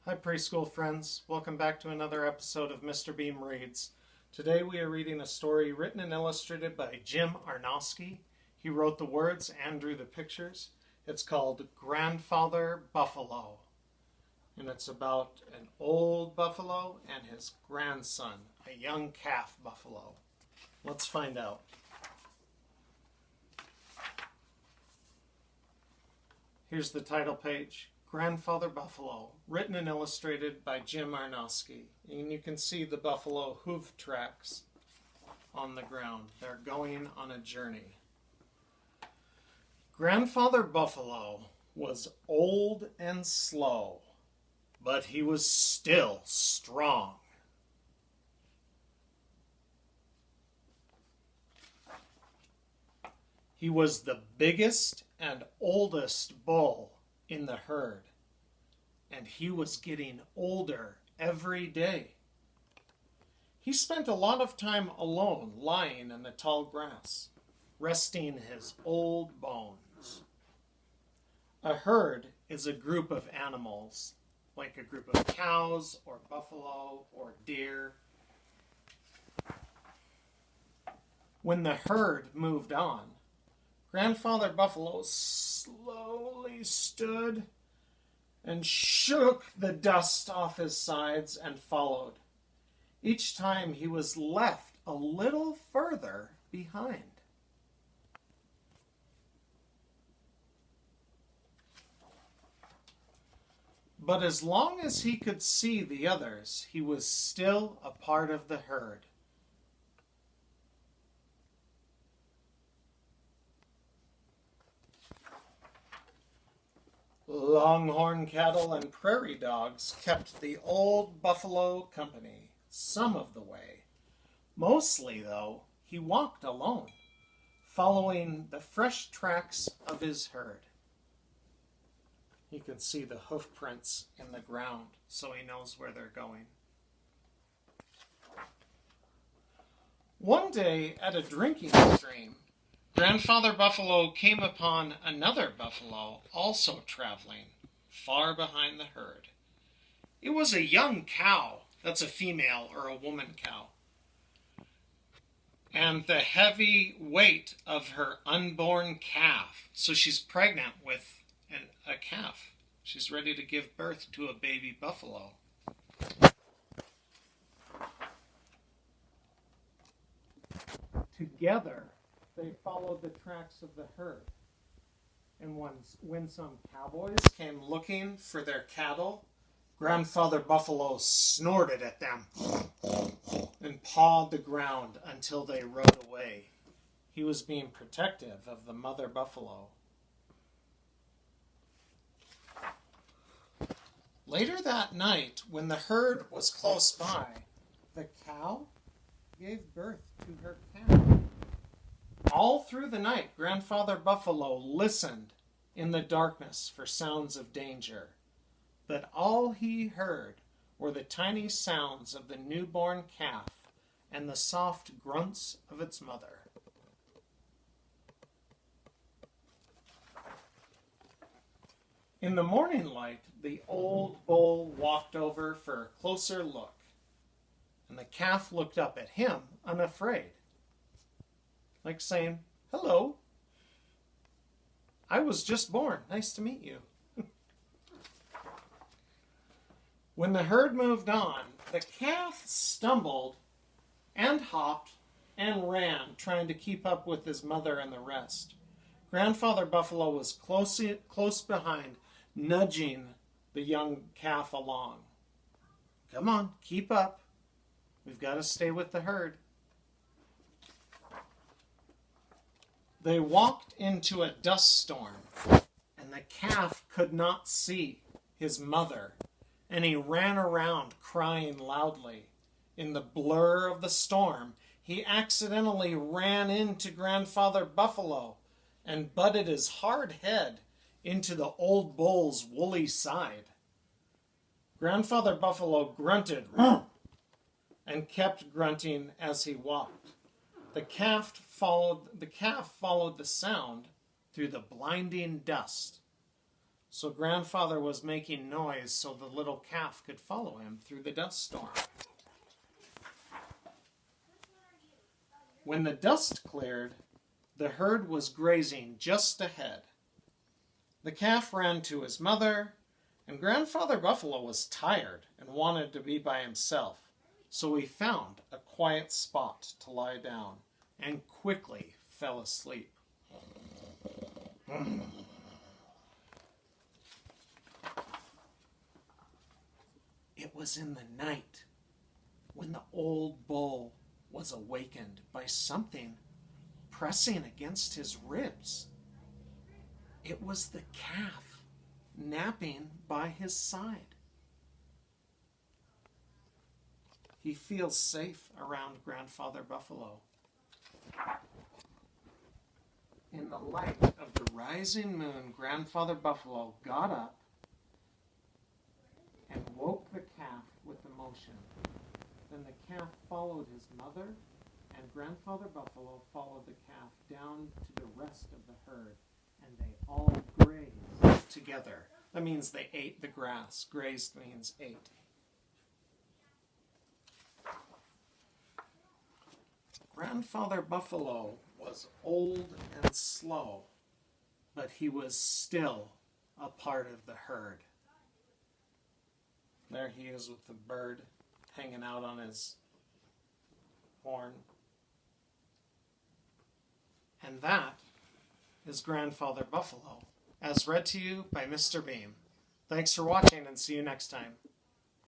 Hi, preschool friends. Welcome back to another episode of Mr. Beam Reads. Today we are reading a story written and illustrated by Jim Arnosky. He wrote the words and drew the pictures. It's called Grandfather Buffalo. And it's about an old buffalo and his grandson, a young calf buffalo. Let's find out. Here's the title page. Grandfather Buffalo, written and illustrated by Jim Arnosky. And you can see the buffalo hoof tracks on the ground. They're going on a journey. Grandfather Buffalo was old and slow, but he was still strong. He was the biggest and oldest bull in the herd, and he was getting older every day. He spent a lot of time alone, lying in the tall grass, resting his old bones. A herd is a group of animals, like a group of cows or buffalo or deer. When the herd moved on, Grandfather Buffalo slowly stood and shook the dust off his sides and followed. Each time he was left a little further behind. But as long as he could see the others, he was still a part of the herd. Longhorn cattle and prairie dogs kept the old buffalo company some of the way. Mostly, though, he walked alone, following the fresh tracks of his herd. He can see the hoof prints in the ground, so he knows where they're going. One day at a drinking stream, Grandfather Buffalo came upon another buffalo also traveling, far behind the herd. It was a young cow, that's a female or a woman cow, and the heavy weight of her unborn calf. So she's pregnant with a calf. She's ready to give birth to a baby buffalo. Together, they followed the tracks of the herd. And when some cowboys came looking for their cattle, Grandfather Buffalo snorted at them and pawed the ground until they rode away. He was being protective of the mother buffalo. Later that night, when the herd was close by, the cow gave birth to her calf. All through the night, Grandfather Buffalo listened in the darkness for sounds of danger. But all he heard were the tiny sounds of the newborn calf and the soft grunts of its mother. In the morning light, the old bull walked over for a closer look, and the calf looked up at him, unafraid, like saying, "Hello, I was just born. Nice to meet you." When the herd moved on, the calf stumbled and hopped and ran, trying to keep up with his mother and the rest. Grandfather Buffalo was close behind, nudging the young calf along. "Come on, keep up. We've got to stay with the herd." They walked into a dust storm, and the calf could not see his mother, and he ran around crying loudly. In the blur of the storm, he accidentally ran into Grandfather Buffalo and butted his hard head into the old bull's woolly side. Grandfather Buffalo grunted and kept grunting as he walked. The calf followed the sound through the blinding dust. So Grandfather was making noise so the little calf could follow him through the dust storm. When the dust cleared, the herd was grazing just ahead. The calf ran to his mother, and Grandfather Buffalo was tired and wanted to be by himself, so he found a quiet spot to lie down and quickly fell asleep. It was in the night when the old bull was awakened by something pressing against his ribs. It was the calf napping by his side. He feels safe around Grandfather Buffalo. In the light of the rising moon, Grandfather Buffalo got up and woke the calf with emotion. Then the calf followed his mother, and Grandfather Buffalo followed the calf down to the rest of the herd, and they all grazed together. That means they ate the grass. Grazed means ate. Grandfather Buffalo was old and slow, but he was still a part of the herd. There he is with the bird hanging out on his horn. And that is Grandfather Buffalo, as read to you by Mr. Beam. Thanks for watching, and see you next time.